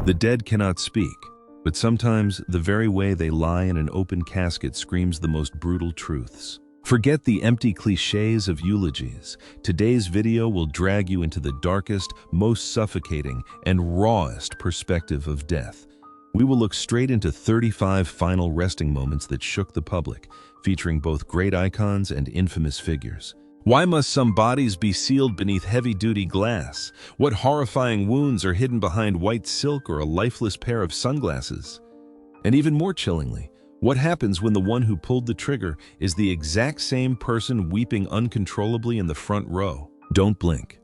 The dead cannot speak, but sometimes the very way they lie in an open casket screams the most brutal truths. Forget the empty clichés of eulogies. Today's video will drag you into the darkest, most suffocating, and rawest perspective of death. We will look straight into 35 final resting moments that shook the public, featuring both great icons and infamous figures. Why must some bodies be sealed beneath heavy-duty glass? What horrifying wounds are hidden behind white silk or a lifeless pair of sunglasses? And even more chillingly, what happens when the one who pulled the trigger is the exact same person weeping uncontrollably in the front row? Don't blink.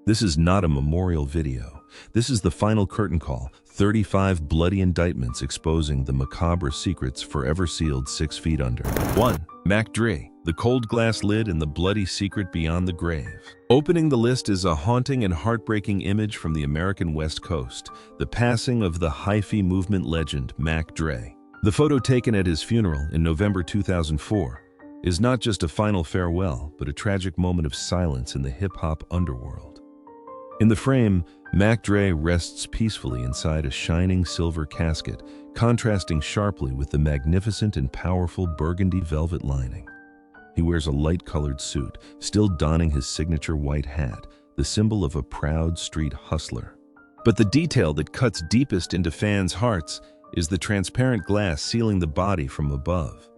This is not a memorial video. This is the final curtain call, 35 bloody indictments exposing the macabre secrets forever sealed 6 feet under. 1. Mac Dre, the cold glass lid and the bloody secret beyond the grave. Opening the list is a haunting and heartbreaking image from the American West Coast, the passing of the hyphy movement legend Mac Dre. The photo taken at his funeral in November 2004 is not just a final farewell, but a tragic moment of silence in the hip-hop underworld. In the frame, Mac Dre rests peacefully inside a shining silver casket, contrasting sharply with the magnificent and powerful burgundy velvet lining. He wears a light-colored suit, still donning his signature white hat, the symbol of a proud street hustler. But the detail that cuts deepest into fans' hearts is the transparent glass sealing the body from above.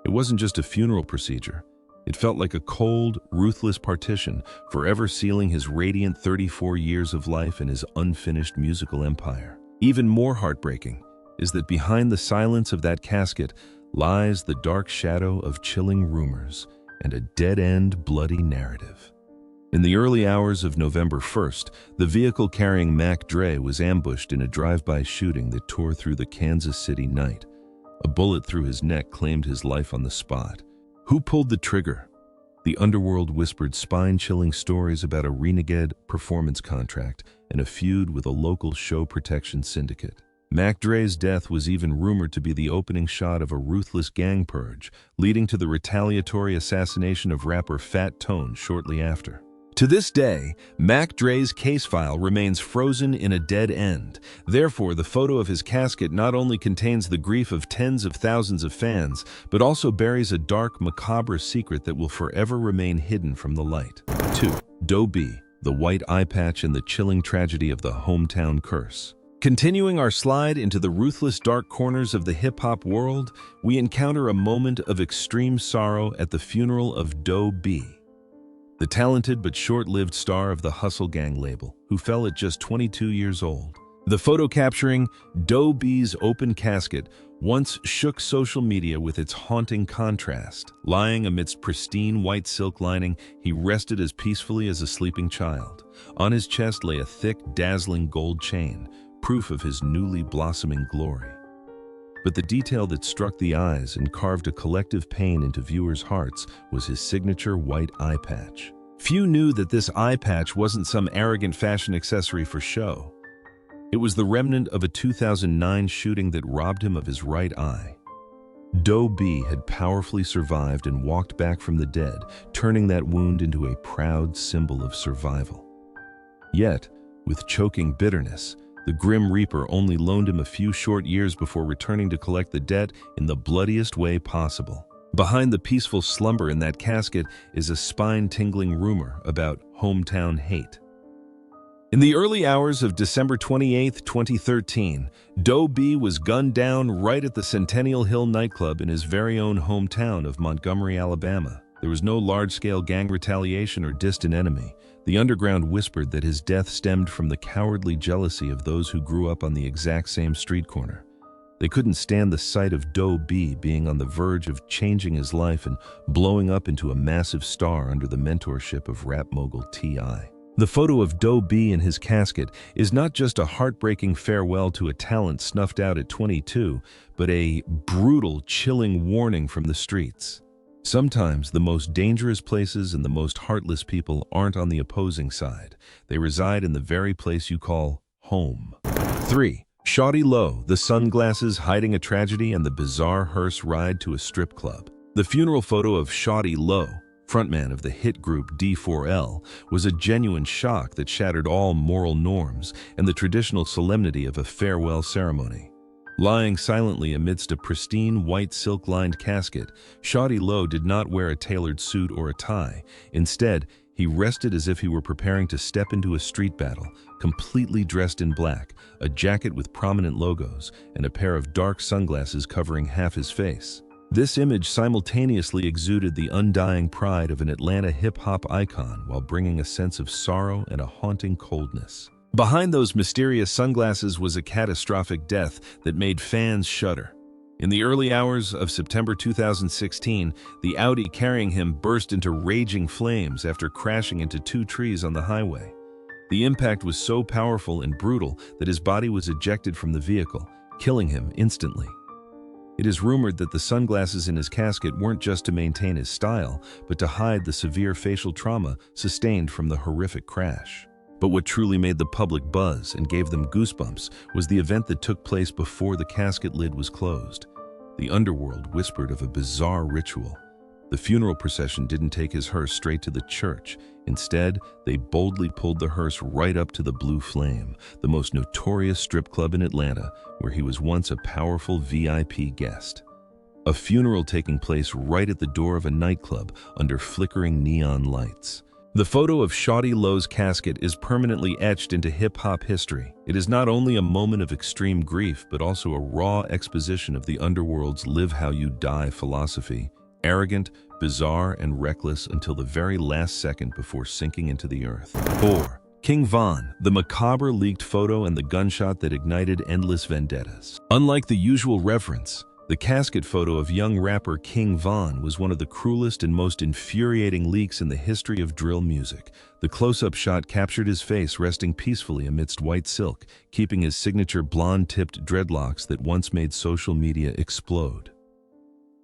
It wasn't just a funeral procedure. It felt like a cold, ruthless partition, forever sealing his radiant 34 years of life and his unfinished musical empire. Even more heartbreaking is that behind the silence of that casket lies the dark shadow of chilling rumors and a dead-end, bloody narrative. In the early hours of November 1st, the vehicle carrying Mac Dre was ambushed in a drive-by shooting that tore through the Kansas City night. A bullet through his neck claimed his life on the spot. Who pulled the trigger? The underworld whispered spine-chilling stories about a renegade performance contract and a feud with a local show protection syndicate. Mac Dre's death was even rumored to be the opening shot of a ruthless gang purge, leading to the retaliatory assassination of rapper Fat Tone shortly after. To this day, Mac Dre's case file remains frozen in a dead end. Therefore, the photo of his casket not only contains the grief of tens of thousands of fans, but also buries a dark, macabre secret that will forever remain hidden from the light. 2. Doe B, the white eye patch and the chilling tragedy of the hometown curse. Continuing our slide into the ruthless dark corners of the hip-hop world, we encounter a moment of extreme sorrow at the funeral of Doe B, the talented but short-lived star of the Hustle Gang label, who fell at just 22 years old. The photo capturing Doe B's open casket once shook social media with its haunting contrast. Lying amidst pristine white silk lining, he rested as peacefully as a sleeping child. On his chest lay a thick, dazzling gold chain, proof of his newly blossoming glory. But the detail that struck the eyes and carved a collective pain into viewers' hearts was his signature white eye patch. Few knew that this eye patch wasn't some arrogant fashion accessory for show. It was the remnant of a 2009 shooting that robbed him of his right eye. Doe B had powerfully survived and walked back from the dead, turning that wound into a proud symbol of survival. Yet, with choking bitterness, the Grim Reaper only loaned him a few short years before returning to collect the debt in the bloodiest way possible. Behind the peaceful slumber in that casket is a spine-tingling rumor about hometown hate. In the early hours of December 28, 2013, Doe B was gunned down right at the Centennial Hill nightclub in his very own hometown of Montgomery, Alabama. There was no large-scale gang retaliation or distant enemy. The underground whispered that his death stemmed from the cowardly jealousy of those who grew up on the exact same street corner. They couldn't stand the sight of Doe B being on the verge of changing his life and blowing up into a massive star under the mentorship of rap mogul T.I. The photo of Doe B in his casket is not just a heartbreaking farewell to a talent snuffed out at 22, but a brutal, chilling warning from the streets. Sometimes the most dangerous places and the most heartless people aren't on the opposing side. They reside in the very place you call home. 3. Shawty Lo, the sunglasses hiding a tragedy and the bizarre hearse ride to a strip club. The funeral photo of Shawty Lo, frontman of the hit group D4L, was a genuine shock that shattered all moral norms and the traditional solemnity of a farewell ceremony. Lying silently amidst a pristine white silk-lined casket, Shawty Lo did not wear a tailored suit or a tie. Instead, he rested as if he were preparing to step into a street battle, completely dressed in black, a jacket with prominent logos, and a pair of dark sunglasses covering half his face. This image simultaneously exuded the undying pride of an Atlanta hip-hop icon while bringing a sense of sorrow and a haunting coldness. Behind those mysterious sunglasses was a catastrophic death that made fans shudder. In the early hours of September 2016, the Audi carrying him burst into raging flames after crashing into two trees on the highway. The impact was so powerful and brutal that his body was ejected from the vehicle, killing him instantly. It is rumored that the sunglasses in his casket weren't just to maintain his style, but to hide the severe facial trauma sustained from the horrific crash. But what truly made the public buzz and gave them goosebumps was the event that took place before the casket lid was closed. The underworld whispered of a bizarre ritual. The funeral procession didn't take his hearse straight to the church. Instead, they boldly pulled the hearse right up to the Blue Flame, the most notorious strip club in Atlanta, where he was once a powerful VIP guest. A funeral taking place right at the door of a nightclub under flickering neon lights. The photo of Shawty Lo's casket is permanently etched into hip-hop history. It is not only a moment of extreme grief, but also a raw exposition of the underworld's live how you die philosophy, arrogant, bizarre, and reckless until the very last second before sinking into the earth. 4. King Von, the macabre leaked photo and the gunshot that ignited endless vendettas. Unlike the usual reference, the casket photo of young rapper King Von was one of the cruelest and most infuriating leaks in the history of drill music. The close-up shot captured his face resting peacefully amidst white silk, keeping his signature blonde-tipped dreadlocks that once made social media explode.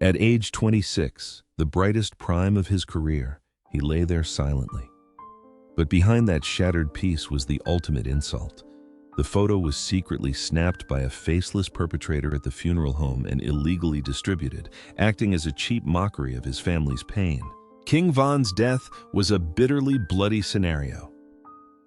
At age 26, the brightest prime of his career, he lay there silently. But behind that shattered piece was the ultimate insult. The photo was secretly snapped by a faceless perpetrator at the funeral home and illegally distributed, acting as a cheap mockery of his family's pain. King Von's death was a bitterly bloody scenario.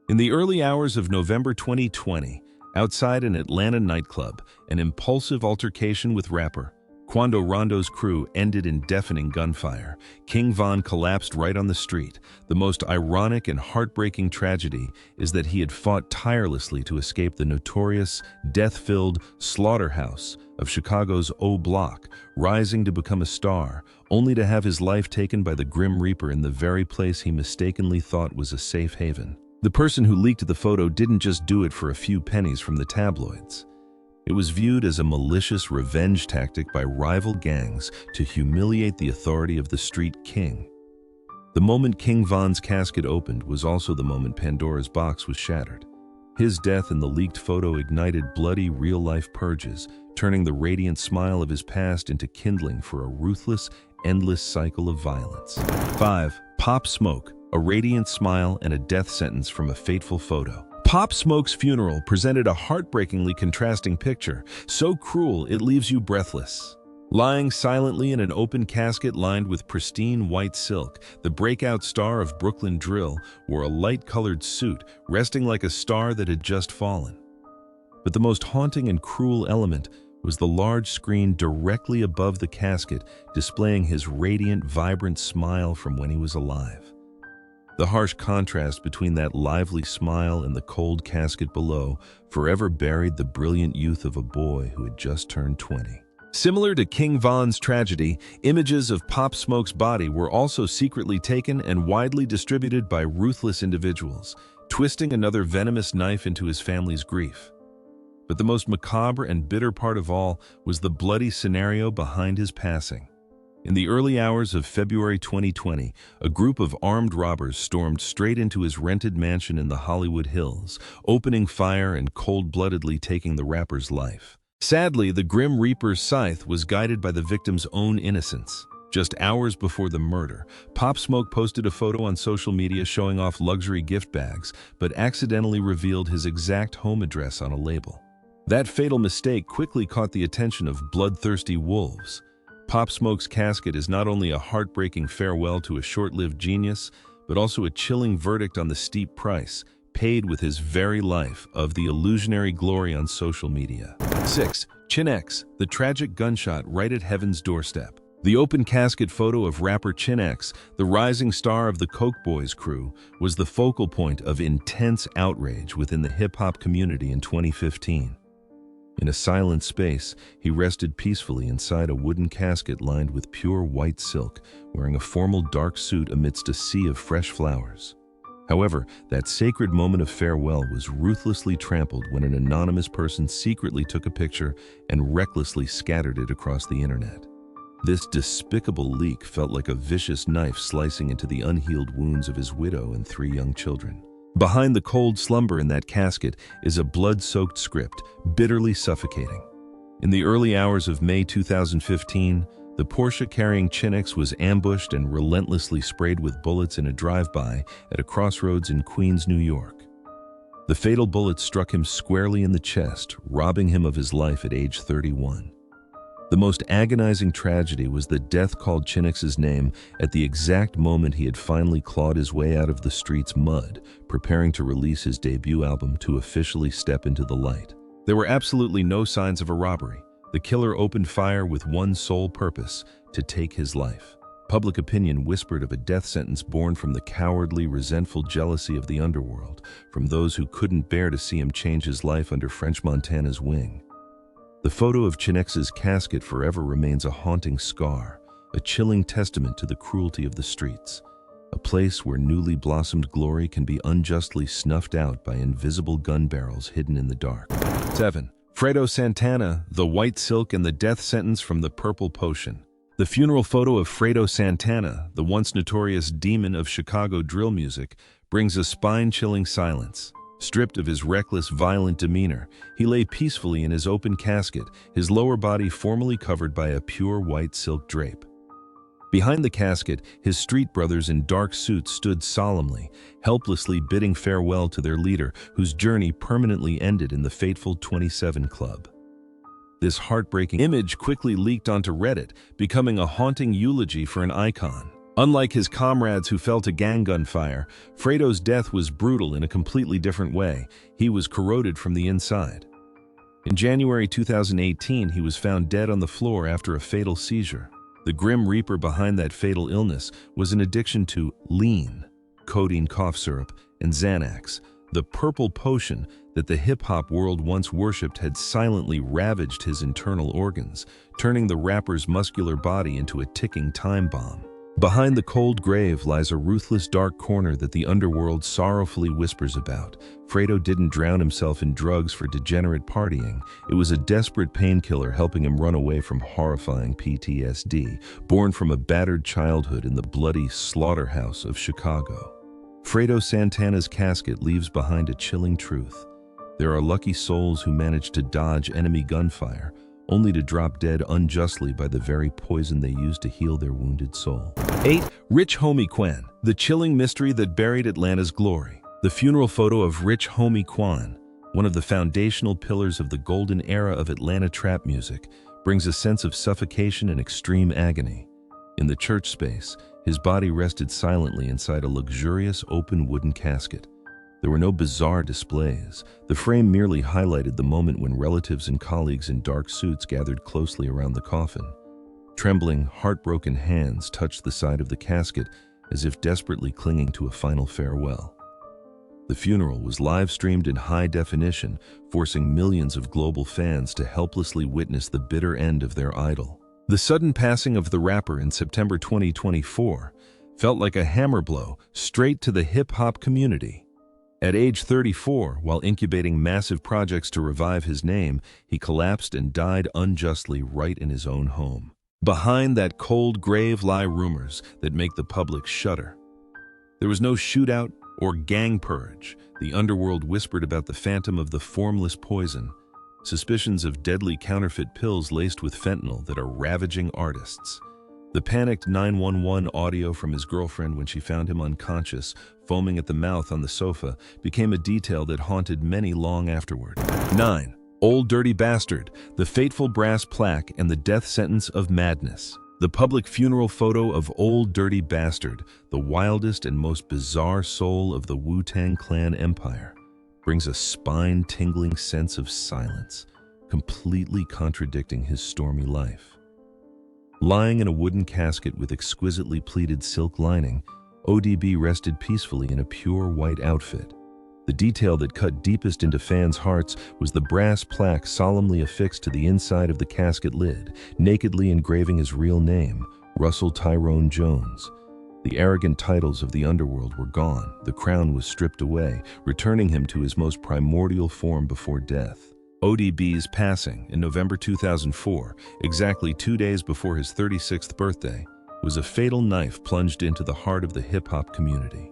In the early hours of November 2020, outside an Atlanta nightclub, an impulsive altercation with rapper Quando Rondo's crew ended in deafening gunfire. King Von collapsed right on the street. The most ironic and heartbreaking tragedy is that he had fought tirelessly to escape the notorious, death-filled slaughterhouse of Chicago's O Block, rising to become a star, only to have his life taken by the Grim Reaper in the very place he mistakenly thought was a safe haven. The person who leaked the photo didn't just do it for a few pennies from the tabloids. It was viewed as a malicious revenge tactic by rival gangs to humiliate the authority of the street king. The moment King Von's casket opened was also the moment Pandora's box was shattered. His death in the leaked photo ignited bloody real-life purges, turning the radiant smile of his past into kindling for a ruthless, endless cycle of violence. 5. Pop Smoke, a radiant smile and a death sentence from a fateful photo. Pop Smoke's funeral presented a heartbreakingly contrasting picture, so cruel it leaves you breathless. Lying silently in an open casket lined with pristine white silk, the breakout star of Brooklyn drill wore a light-colored suit, resting like a star that had just fallen. But the most haunting and cruel element was the large screen directly above the casket, displaying his radiant, vibrant smile from when he was alive. The harsh contrast between that lively smile and the cold casket below forever buried the brilliant youth of a boy who had just turned 20. Similar to King Von's tragedy, images of Pop Smoke's body were also secretly taken and widely distributed by ruthless individuals, twisting another venomous knife into his family's grief. But the most macabre and bitter part of all was the bloody scenario behind his passing. In the early hours of February 2020, a group of armed robbers stormed straight into his rented mansion in the Hollywood Hills, opening fire and cold-bloodedly taking the rapper's life. Sadly, the Grim Reaper's scythe was guided by the victim's own innocence. Just hours before the murder, Pop Smoke posted a photo on social media showing off luxury gift bags, but accidentally revealed his exact home address on a label. That fatal mistake quickly caught the attention of bloodthirsty wolves. Pop Smoke's casket is not only a heartbreaking farewell to a short-lived genius, but also a chilling verdict on the steep price paid with his very life of the illusionary glory on social media. 6. Chinx, the tragic gunshot right at heaven's doorstep. The open casket photo of rapper Chinx, the rising star of the Coke Boys crew, was the focal point of intense outrage within the hip-hop community in 2015. In a silent space, he rested peacefully inside a wooden casket lined with pure white silk, wearing a formal dark suit amidst a sea of fresh flowers. However, that sacred moment of farewell was ruthlessly trampled when an anonymous person secretly took a picture and recklessly scattered it across the internet. This despicable leak felt like a vicious knife slicing into the unhealed wounds of his widow and 3 young children. Behind the cold slumber in that casket is a blood-soaked script, bitterly suffocating. In the early hours of May 2015, the Porsche carrying Chinx was ambushed and relentlessly sprayed with bullets in a drive-by at a crossroads in Queens, New York. The fatal bullet struck him squarely in the chest, robbing him of his life at age 31. The most agonizing tragedy was that death called Chinx's name at the exact moment he had finally clawed his way out of the street's mud, preparing to release his debut album to officially step into the light. There were absolutely no signs of a robbery. The killer opened fire with one sole purpose: to take his life. Public opinion whispered of a death sentence born from the cowardly, resentful jealousy of the underworld, from those who couldn't bear to see him change his life under French Montana's wing. The photo of Chinx's casket forever remains a haunting scar, a chilling testament to the cruelty of the streets, a place where newly blossomed glory can be unjustly snuffed out by invisible gun barrels hidden in the dark. 7. Fredo Santana, the white silk and the death sentence from the purple potion. The funeral photo of Fredo Santana, the once notorious demon of Chicago drill music, brings a spine-chilling silence. Stripped of his reckless, violent demeanor, he lay peacefully in his open casket, his lower body formally covered by a pure white silk drape. Behind the casket, his street brothers in dark suits stood solemnly, helplessly bidding farewell to their leader, whose journey permanently ended in the fateful 27 Club. This heartbreaking image quickly leaked onto Reddit, becoming a haunting eulogy for an icon. Unlike his comrades who fell to gang gunfire, Fredo's death was brutal in a completely different way. He was corroded from the inside. In January 2018, he was found dead on the floor after a fatal seizure. The grim reaper behind that fatal illness was an addiction to lean, codeine cough syrup, and Xanax. The purple potion that the hip-hop world once worshipped had silently ravaged his internal organs, turning the rapper's muscular body into a ticking time bomb. Behind the cold grave lies a ruthless dark corner that the underworld sorrowfully whispers about. Fredo didn't drown himself in drugs for degenerate partying. It was a desperate painkiller helping him run away from horrifying PTSD, born from a battered childhood in the bloody slaughterhouse of Chicago. Fredo Santana's casket leaves behind a chilling truth. There are lucky souls who manage to dodge enemy gunfire, only to drop dead unjustly by the very poison they used to heal their wounded soul. 8. Rich Homie Quan, the chilling mystery that buried Atlanta's glory. The funeral photo of Rich Homie Quan, one of the foundational pillars of the golden era of Atlanta trap music, brings a sense of suffocation and extreme agony. In the church space, his body rested silently inside a luxurious open wooden casket. There were no bizarre displays. The frame merely highlighted the moment when relatives and colleagues in dark suits gathered closely around the coffin. Trembling, heartbroken hands touched the side of the casket as if desperately clinging to a final farewell. The funeral was live-streamed in high definition, forcing millions of global fans to helplessly witness the bitter end of their idol. The sudden passing of the rapper in September 2024 felt like a hammer blow straight to the hip-hop community. At age 34, while incubating massive projects to revive his name, he collapsed and died unjustly right in his own home. Behind that cold grave lie rumors that make the public shudder. There was no shootout or gang purge. The underworld whispered about the phantom of the formless poison, suspicions of deadly counterfeit pills laced with fentanyl that are ravaging artists. The panicked 911 audio from his girlfriend when she found him unconscious, foaming at the mouth on the sofa, became a detail that haunted many long afterward. 9. Old Dirty Bastard, the fateful brass plaque and the death sentence of madness. The public funeral photo of Old Dirty Bastard, the wildest and most bizarre soul of the Wu-Tang Clan empire, brings a spine-tingling sense of silence, completely contradicting his stormy life. Lying in a wooden casket with exquisitely pleated silk lining, ODB rested peacefully in a pure white outfit. The detail that cut deepest into fans' hearts was the brass plaque solemnly affixed to the inside of the casket lid, nakedly engraving his real name, Russell Tyrone Jones. The arrogant titles of the underworld were gone, the crown was stripped away, returning him to his most primordial form before death. ODB's passing in November 2004, exactly 2 days before his 36th birthday, was a fatal knife plunged into the heart of the hip-hop community.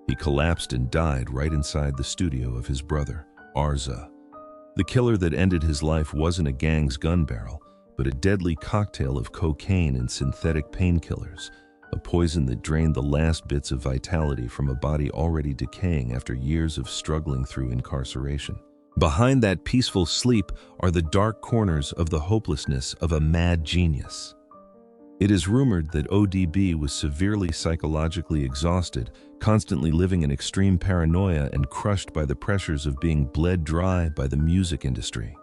He collapsed and died right inside the studio of his brother, Arza. The killer that ended his life wasn't a gang's gun barrel, but a deadly cocktail of cocaine and synthetic painkillers, a poison that drained the last bits of vitality from a body already decaying after years of struggling through incarceration. Behind that peaceful sleep are the dark corners of the hopelessness of a mad genius. It is rumored that ODB was severely psychologically exhausted, constantly living in extreme paranoia and crushed by the pressures of being bled dry by the music industry.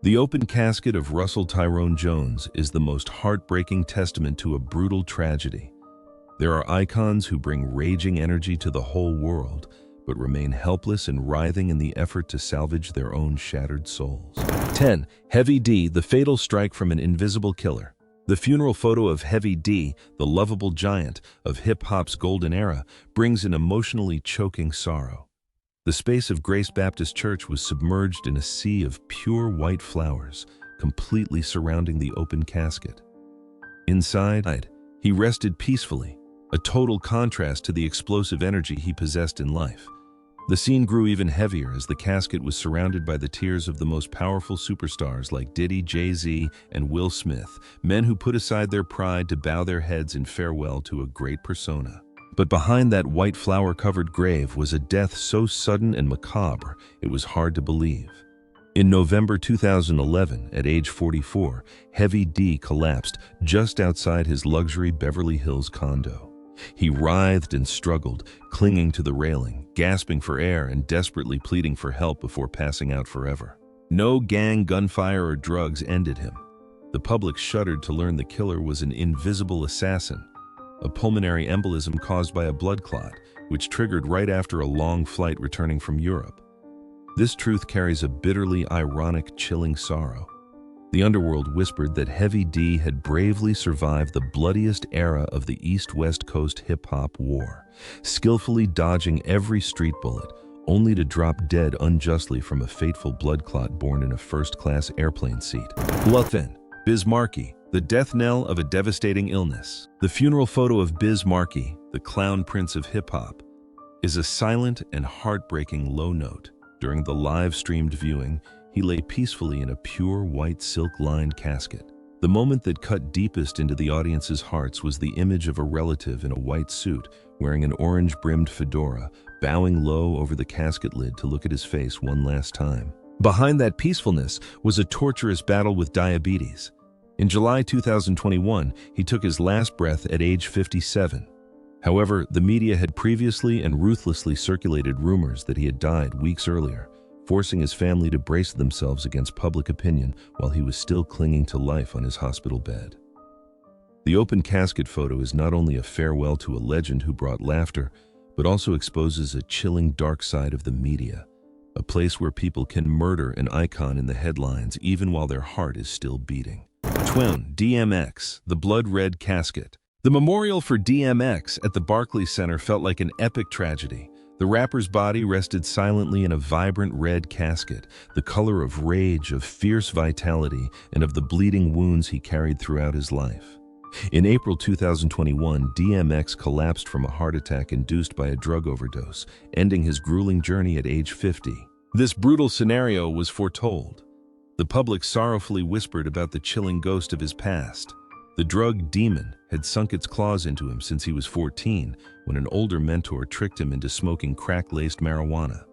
The open casket of Russell Tyrone Jones is the most heartbreaking testament to a brutal tragedy. There are icons who bring raging energy to the whole world, but remain helpless and writhing in the effort to salvage their own shattered souls. 10. Heavy D, the fatal strike from an invisible killer. The funeral photo of Heavy D, the lovable giant of hip-hop's golden era, brings an emotionally choking sorrow. The space of Grace Baptist Church was submerged in a sea of pure white flowers, completely surrounding the open casket. Inside, he rested peacefully, a total contrast to the explosive energy he possessed in life. The scene grew even heavier as the casket was surrounded by the tears of the most powerful superstars like Diddy, Jay-Z, and Will Smith, men who put aside their pride to bow their heads in farewell to a great persona. But behind that white flower-covered grave was a death so sudden and macabre it was hard to believe. In November 2011, at age 44, Heavy D collapsed just outside his luxury Beverly Hills condo. He writhed and struggled, clinging to the railing, gasping for air and desperately pleading for help before passing out forever. No gang, gunfire, or drugs ended him. The public shuddered to learn the killer was an invisible assassin, a pulmonary embolism caused by a blood clot, which triggered right after a long flight returning from Europe. This truth carries a bitterly ironic, chilling sorrow. The underworld whispered that Heavy D had bravely survived the bloodiest era of the East-West Coast hip-hop war, skillfully dodging every street bullet, only to drop dead unjustly from a fateful blood clot born in a first-class airplane seat. Then, Biz Markie, the death knell of a devastating illness. The funeral photo of Biz Markie, the clown prince of hip-hop, is a silent and heartbreaking low note. During the live-streamed viewing, he lay peacefully in a pure white silk-lined casket. The moment that cut deepest into the audience's hearts was the image of a relative in a white suit, wearing an orange-brimmed fedora, bowing low over the casket lid to look at his face one last time. Behind that peacefulness was a torturous battle with diabetes. In July 2021, he took his last breath at age 57. However, the media had previously and ruthlessly circulated rumors that he had died weeks earlier, forcing his family to brace themselves against public opinion while he was still clinging to life on his hospital bed. The open casket photo is not only a farewell to a legend who brought laughter, but also exposes a chilling dark side of the media, a place where people can murder an icon in the headlines even while their heart is still beating. DMX, the blood-red casket. The memorial for DMX at the Barclays Center felt like an epic tragedy. The rapper's body rested silently in a vibrant red casket, the color of rage, of fierce vitality, and of the bleeding wounds he carried throughout his life. In April 2021, DMX collapsed from a heart attack induced by a drug overdose, ending his grueling journey at age 50. This brutal scenario was foretold. The public sorrowfully whispered about the chilling ghost of his past. The drug demon had sunk its claws into him since he was 14, when an older mentor tricked him into smoking crack-laced marijuana.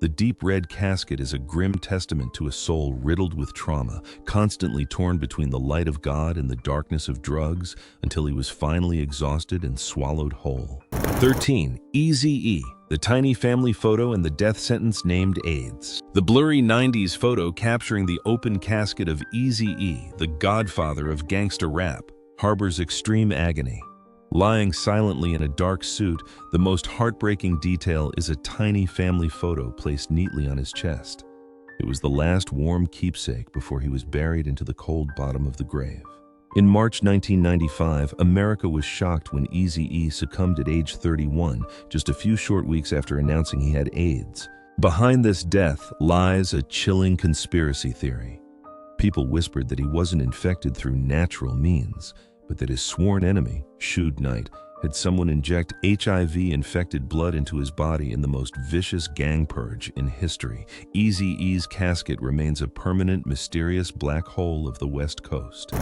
The deep red casket is a grim testament to a soul riddled with trauma, constantly torn between the light of God and the darkness of drugs, until he was finally exhausted and swallowed whole. 13. Eazy-E, the tiny family photo and the death sentence named AIDS. The blurry 90s photo capturing the open casket of Eazy-E, the godfather of gangsta rap, harbors extreme agony. Lying silently in a dark suit, the most heartbreaking detail is a tiny family photo placed neatly on his chest. It was the last warm keepsake before he was buried into the cold bottom of the grave. In March 1995, America was shocked when Eazy-E succumbed at age 31, just a few short weeks after announcing he had AIDS. Behind this death lies a chilling conspiracy theory. People whispered that he wasn't infected through natural means, but that his sworn enemy, Suge Knight, had someone inject HIV-infected blood into his body in the most vicious gang purge in history. Eazy-E's casket remains a permanent, mysterious black hole of the West Coast.